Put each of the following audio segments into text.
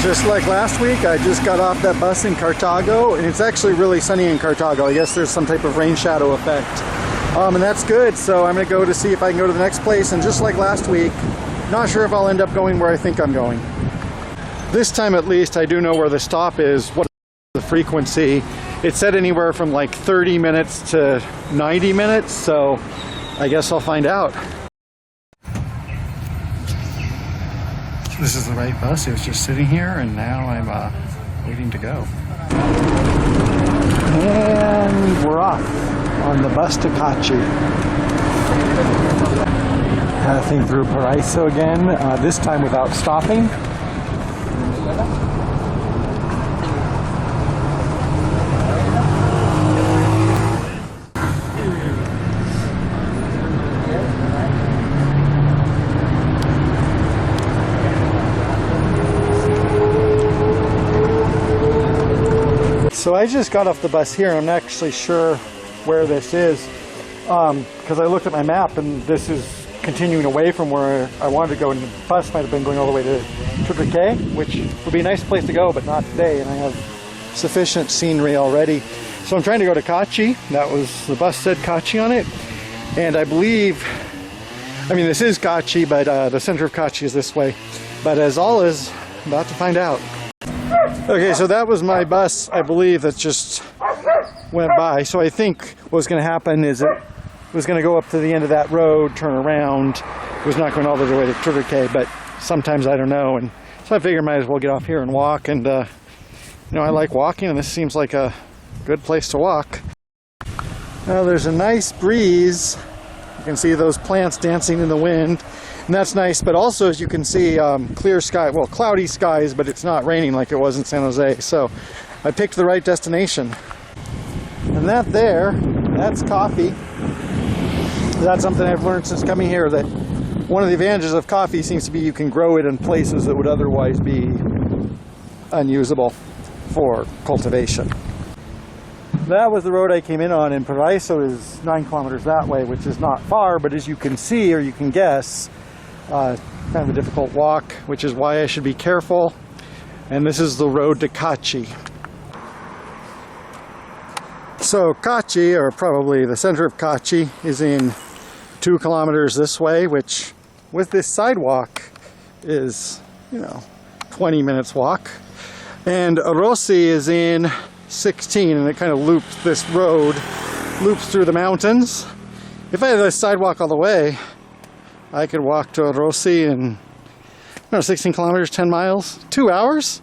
Just like last week, I just got off that bus in Cartago, and it's actually really sunny in Cartago. I guess there's some type of rain shadow effect, and that's good. So I'm going to go to see if I can go to the next place, and just like last week, not sure if I'll end up going where I think I'm going. This time at least I do know where the stop is, what the frequency. It said anywhere from like 30 minutes to 90 minutes, so I guess I'll find out. This is the right bus. It was just sitting here, and now I'm waiting to go. And we're off on the bus to Cachi. Passing through Paraiso again, this time without stopping. So I just got off the bus here. I'm not actually sure where this is because I looked at my map and this is continuing away from where I wanted to go, and the bus might have been going all the way to Tudrike, which would be a nice place to go, but not today, and I have sufficient scenery already. So I'm trying to go to Cachi. That was, the bus said Cachi on it, and I believe, I mean this is Cachi, but the center of Cachi is this way. But as all is, I'm about to find out. Okay, so that was my bus, I believe, that just went by. So I think what's going to happen is it was going to go up to the end of that road, turn around. It was not going all the way to Tudrike, but sometimes I don't know. And so I figured I might as well get off here and walk. And, you know, I like walking, and this seems like a good place to walk. Now there's a nice breeze. You can see those plants dancing in the wind. And that's nice, but also, as you can see, clear sky, well, cloudy skies, but it's not raining like it was in San Jose. So I picked the right destination. And that there, that's coffee. That's something I've learned since coming here, that one of the advantages of coffee seems to be you can grow it in places that would otherwise be unusable for cultivation. That was the road I came in on, and Paraiso is 9 kilometers that way, which is not far, but as you can see, or you can guess, kind of a difficult walk, which is why I should be careful. And this is the road to Cachi. So Cachi, or probably the center of Cachi, is in 2 kilometers this way, which with this sidewalk is, you know, 20 minutes walk. And Orosi is in 16, and it kind of loops, this road loops through the mountains. If I had this sidewalk all the way, I could walk to Orosi in, 16 kilometers, 10 miles, 2 hours.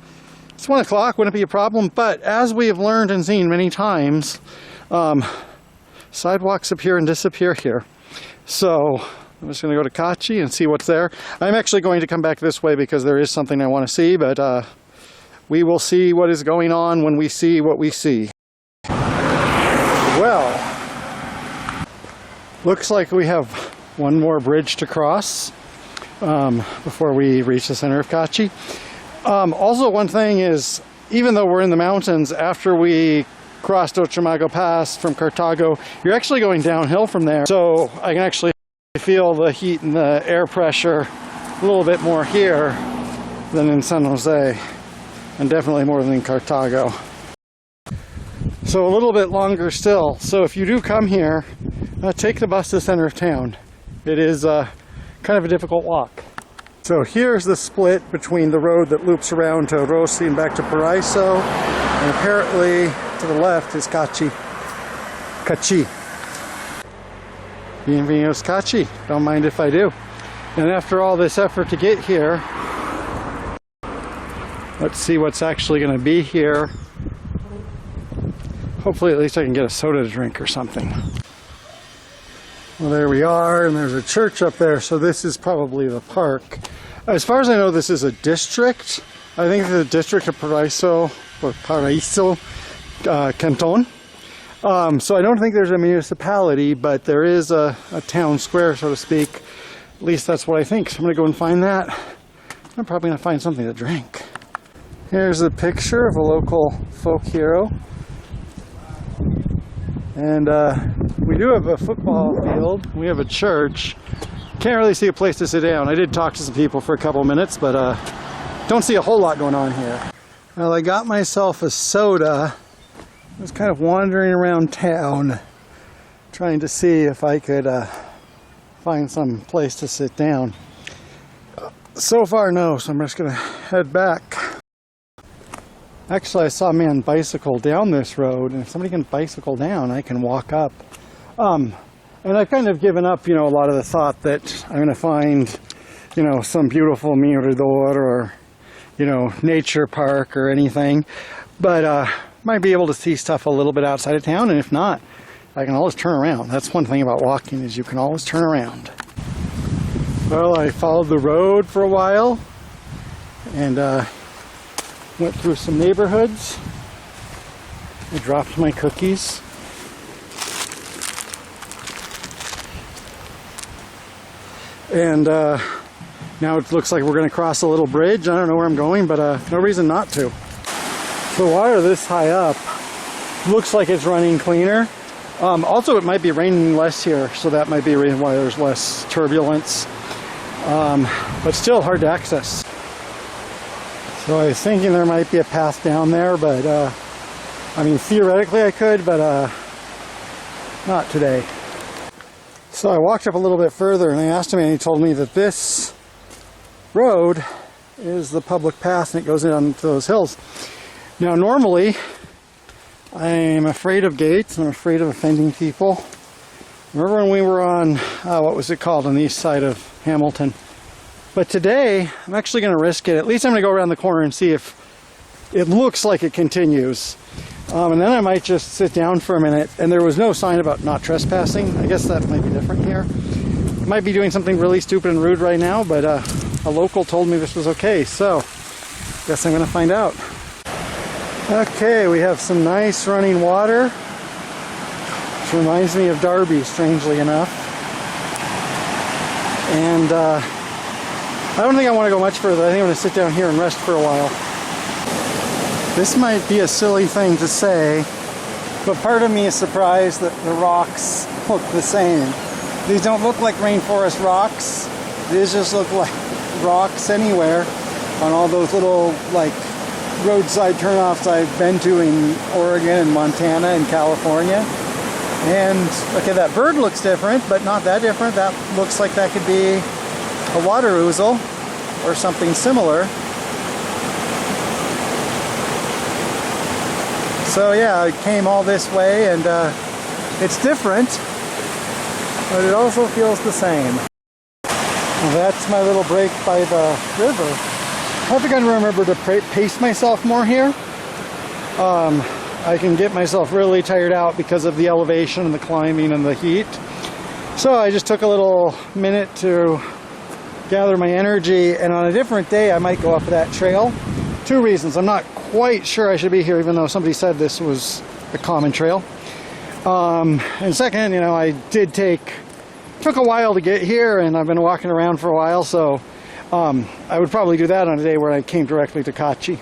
It's 1 o'clock, wouldn't be a problem. But as we have learned and seen many times, sidewalks appear and disappear here. So I'm just going to go to Cachi and see what's there. I'm actually going to come back this way because there is something I want to see, but we will see what is going on when we see what we see. Well, looks like we have one more bridge to cross before we reach the center of Cachi. Also, one thing is, even though we're in the mountains, after we crossed Ochamago Pass from Cartago, you're actually going downhill from there. So I can actually feel the heat and the air pressure a little bit more here than in San Jose, and definitely more than in Cartago. So a little bit longer still. So if you do come here, take the bus to the center of town. It is kind of a difficult walk. So here's the split between the road that loops around to Orosi and back to Paraiso, and apparently to the left is Cachi. Cachi. Bienvenidos Cachi. Don't mind if I do. And after all this effort to get here, let's see what's actually going to be here. Hopefully at least I can get a soda to drink or something. Well, there we are, and there's a church up there, so this is probably the park. As far as I know, this is a district. I think the district of Paraiso, or Paraiso Canton. So I don't think there's a municipality, but there is a town square, so to speak. At least that's what I think. So I'm going to go and find that. I'm probably going to find something to drink. Here's a picture of a local folk hero. And we do have a football field. We have a church. Can't really see a place to sit down. I did talk to some people for a couple minutes, but don't see a whole lot going on here. Well, I got myself a soda. I was kind of wandering around town trying to see if I could find some place to sit down. So far, no, so I'm just going to head back. Actually, I saw a man bicycle down this road, and if somebody can bicycle down, I can walk up. And I've kind of given up, you know, a lot of the thought that I'm going to find, you know, some beautiful mirador or, you know, nature park or anything. But might be able to see stuff a little bit outside of town, and if not, I can always turn around. That's one thing about walking, is you can always turn around. Well, I followed the road for a while, and went through some neighborhoods. I dropped my cookies. And now it looks like we're going to cross a little bridge. I don't know where I'm going, but no reason not to. The water this high up looks like it's running cleaner. Also, it might be raining less here, so that might be a reason why there's less turbulence. But still hard to access. So I was thinking there might be a path down there, but I mean, theoretically I could, but not today. So I walked up a little bit further and I asked him, and he told me that this road is the public path and it goes into those hills. Now normally I'm afraid of gates, I'm afraid of offending people. Remember when we were on, what was it called, on the east side of Hamilton? But today, I'm actually going to risk it. At least I'm going to go around the corner and see if it looks like it continues. And then I might just sit down for a minute. And there was no sign about not trespassing. I guess that might be different here. I might be doing something really stupid and rude right now, but a local told me this was okay. So, guess I'm going to find out. Okay, we have some nice running water. Which reminds me of Darby, strangely enough. And I don't think I want to go much further. I think I'm going to sit down here and rest for a while. This might be a silly thing to say, but part of me is surprised that the rocks look the same. These don't look like rainforest rocks. These just look like rocks anywhere on all those little, like, roadside turnoffs I've been to in Oregon and Montana and California. And, okay, that bird looks different, but not that different. That looks like that could be a water ouzel or something similar. So yeah, I came all this way, and it's different, but it also feels the same. Well, that's my little break by the river. I have to kind of remember to pace myself more here. I can get myself really tired out because of the elevation and the climbing and the heat. So I just took a little minute to gather my energy, and on a different day I might go up that trail. Two reasons. I'm not quite sure I should be here, even though somebody said this was a common trail. And second, you know, I took a while to get here, and I've been walking around for a while, so I would probably do that on a day where I came directly to Cachi.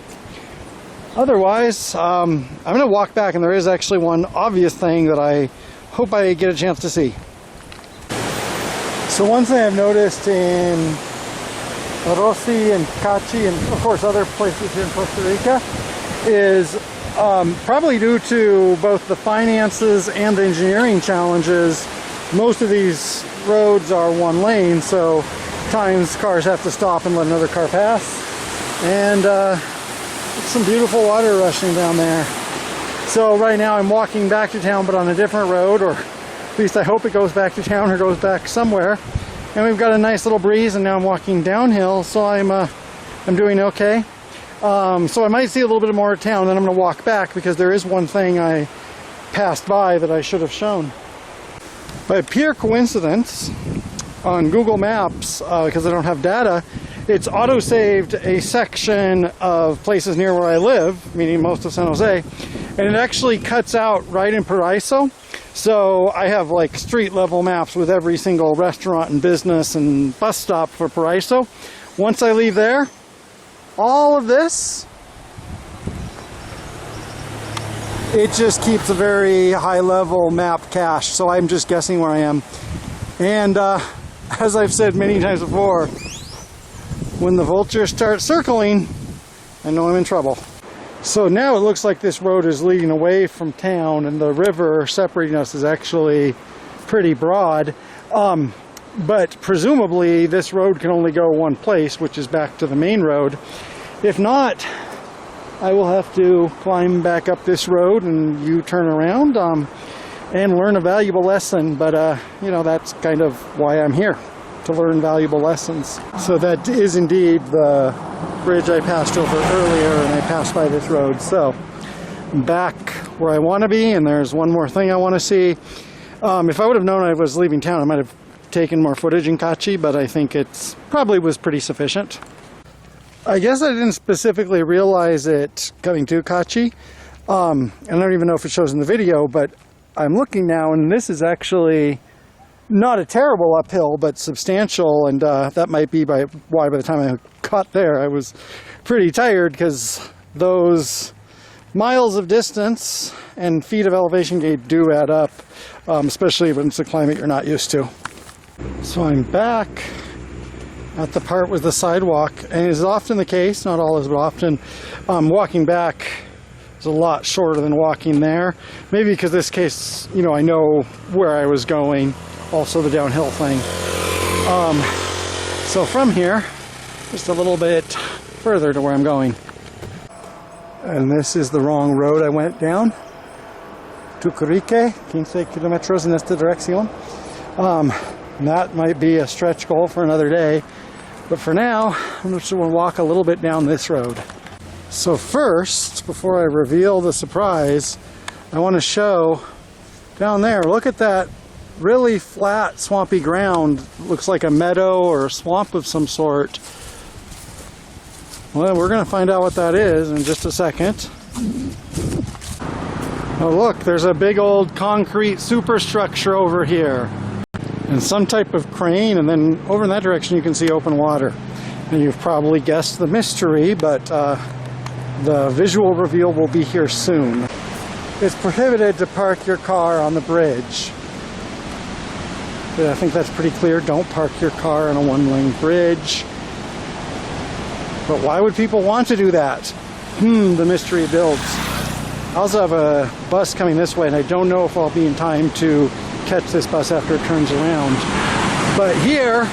Otherwise, I'm going to walk back, and there is actually one obvious thing that I hope I get a chance to see. So one thing I've noticed in Orosi and Cachi, and of course other places here in Costa Rica, is probably due to both the finances and the engineering challenges, most of these roads are one lane, so times cars have to stop and let another car pass. And some beautiful water rushing down there. So right now I'm walking back to town, but on a different road, or at least I hope it goes back to town or goes back somewhere. And we've got a nice little breeze, and now I'm walking downhill, so I'm doing okay. So I might see a little bit more of town, then I'm going to walk back, because there is one thing I passed by that I should have shown. By pure coincidence, on Google Maps, because I don't have data, it's auto-saved a section of places near where I live, meaning most of San Jose, and it actually cuts out right in Paraiso. So I have like street level maps with every single restaurant and business and bus stop for Paraiso. Once I leave there, all of this, it just keeps a very high level map cache, so I'm just guessing where I am. And as I've said many times before, when the vultures start circling, I know I'm in trouble. So now it looks like this road is leading away from town, and the river separating us is actually pretty broad. But presumably this road can only go one place, which is back to the main road. If not, I will have to climb back up this road and U-turn around and learn a valuable lesson. But, you know, that's kind of why I'm here, to learn valuable lessons. So that is indeed the bridge I passed over earlier, and I passed by this road. So I'm back where I want to be, and there's one more thing I want to see. If I would have known I was leaving town, I might have taken more footage in Cachi, but I think it probably was pretty sufficient. I guess I didn't specifically realize it coming to Cachi. And I don't even know if it shows in the video, but I'm looking now, and this is actually not a terrible uphill, but substantial, and that might be why by the time I got there I was pretty tired, because those miles of distance and feet of elevation gate do add up, especially when it's a climate you're not used to. So I'm back at the part with the sidewalk, and it is often the case, not always, but often, walking back is a lot shorter than walking there. Maybe because this case, you know, I know where I was going, also the downhill thing. So from here, just a little bit further to where I'm going. And this is the wrong road I went down. Tucurique, 15 kilómetros en esta dirección. And that might be a stretch goal for another day. But for now, I'm just going to walk a little bit down this road. So first, before I reveal the surprise, I want to show down there, look at that really flat, swampy ground. Looks like a meadow or a swamp of some sort. Well, we're going to find out what that is in just a second. Oh look, there's a big old concrete superstructure over here. And some type of crane, and then over in that direction you can see open water. And you've probably guessed the mystery, but the visual reveal will be here soon. It's prohibited to park your car on the bridge. But I think that's pretty clear. Don't park your car on a one-lane bridge. But why would people want to do that? The mystery builds. I also have a bus coming this way, and I don't know if I'll be in time to catch this bus after it turns around. But here,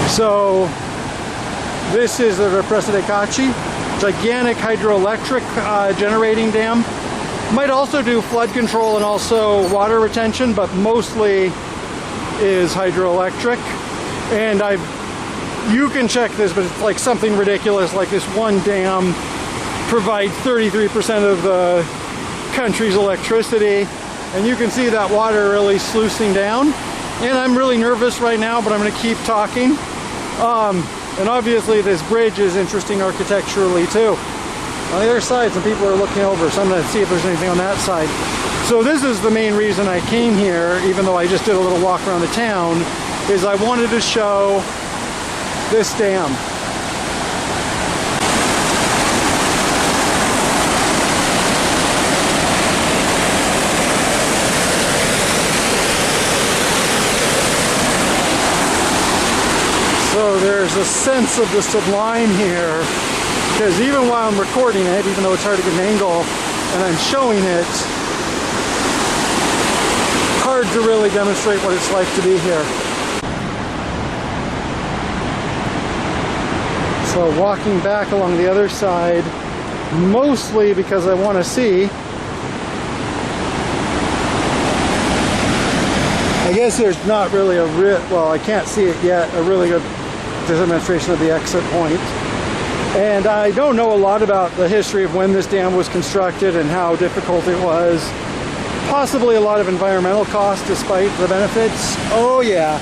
so this is the Represa de Cachi, gigantic hydroelectric generating dam. Might also do flood control and also water retention, but mostly is hydroelectric. And you can check this, but it's like something ridiculous, like this one dam provides 33% of the country's electricity, and you can see that water really sluicing down. And I'm really nervous right now, but I'm going to keep talking. And obviously this bridge is interesting architecturally too. On the other side, some people are looking over, so I'm going to see if there's anything on that side. So this is the main reason I came here, even though I just did a little walk around the town, is I wanted to show this dam. So there's a sense of the sublime here, because even while I'm recording it, even though it's hard to get an angle, and I'm showing it, hard to really demonstrate what it's like to be here. So walking back along the other side, mostly because I want to see. I guess there's not really a well, I can't see it yet, a really good demonstration of the exit point. And I don't know a lot about the history of when this dam was constructed and how difficult it was. Possibly a lot of environmental costs despite the benefits. Oh yeah.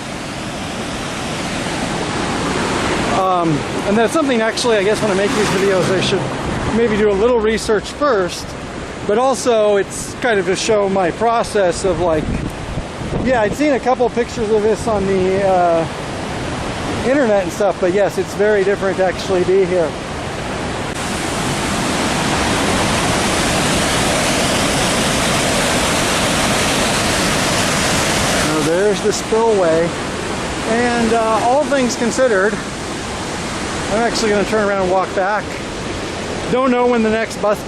And that's something actually, I guess when I make these videos I should maybe do a little research first, but also it's kind of to show my process of like, yeah, I'd seen a couple pictures of this on the internet and stuff, but yes, it's very different to actually be here. Now there's the spillway. And all things considered, I'm actually going to turn around and walk back. Don't know when the next bus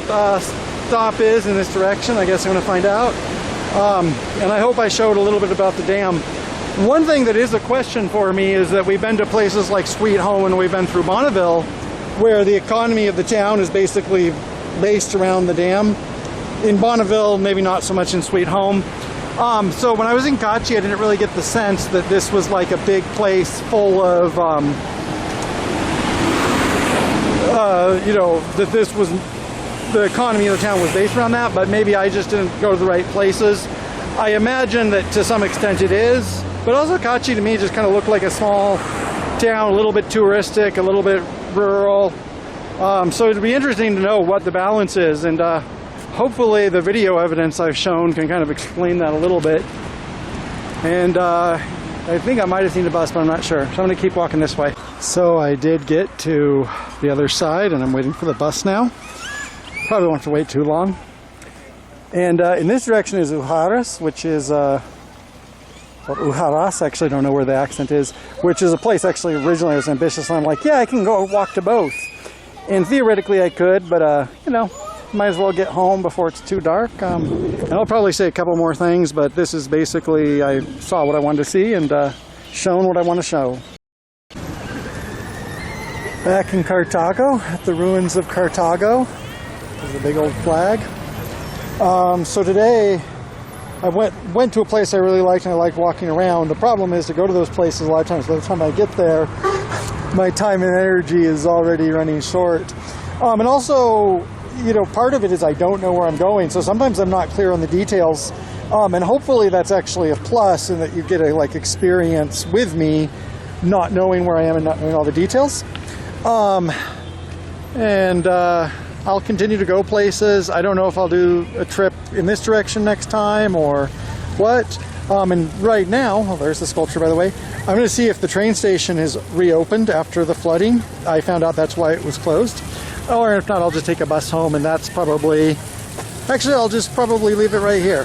stop is in this direction. I guess I'm going to find out. And I hope I showed a little bit about the dam. One thing that is a question for me is that we've been to places like Sweet Home and we've been through Bonneville, where the economy of the town is basically based around the dam. In Bonneville, maybe not so much in Sweet Home. So when I was in Cachi, I didn't really get the sense that this was like a big place full of, you know, that this was, the economy of the town was based around that, but maybe I just didn't go to the right places. I imagine that to some extent it is, but also Cachi to me just kind of looked like a small town, a little bit touristic, a little bit rural. So it'd be interesting to know what the balance is, and hopefully the video evidence I've shown can kind of explain that a little bit. And I think I might have seen the bus, but I'm not sure. So I'm going to keep walking this way. So I did get to the other side, and I'm waiting for the bus now. Probably won't have to wait too long. And in this direction is Uharas, which is, well, Uharas, actually I don't know where the accent is, which is a place actually originally I was ambitious, and I'm like, yeah, I can go walk to both. And theoretically I could, but, you know, might as well get home before it's too dark. And I'll probably say a couple more things, but this is basically, I saw what I wanted to see and shown what I want to show. Back in Cartago, at the ruins of Cartago. There's a big old flag. So today I went to a place I really liked and I liked walking around. The problem is to go to those places a lot of times, by the time I get there, my time and energy is already running short. And also, you know, part of it is I don't know where I'm going, so sometimes I'm not clear on the details. And hopefully that's actually a plus in that you get a like experience with me, not knowing where I am and not knowing all the details. I'll continue to go places. I don't know if I'll do a trip in this direction next time or what. And right now, well, there's the sculpture by the way, I'm going to see if the train station is reopened after the flooding. I found out that's why it was closed. Or if not, I'll just take a bus home, and that's probably, actually I'll just probably leave it right here.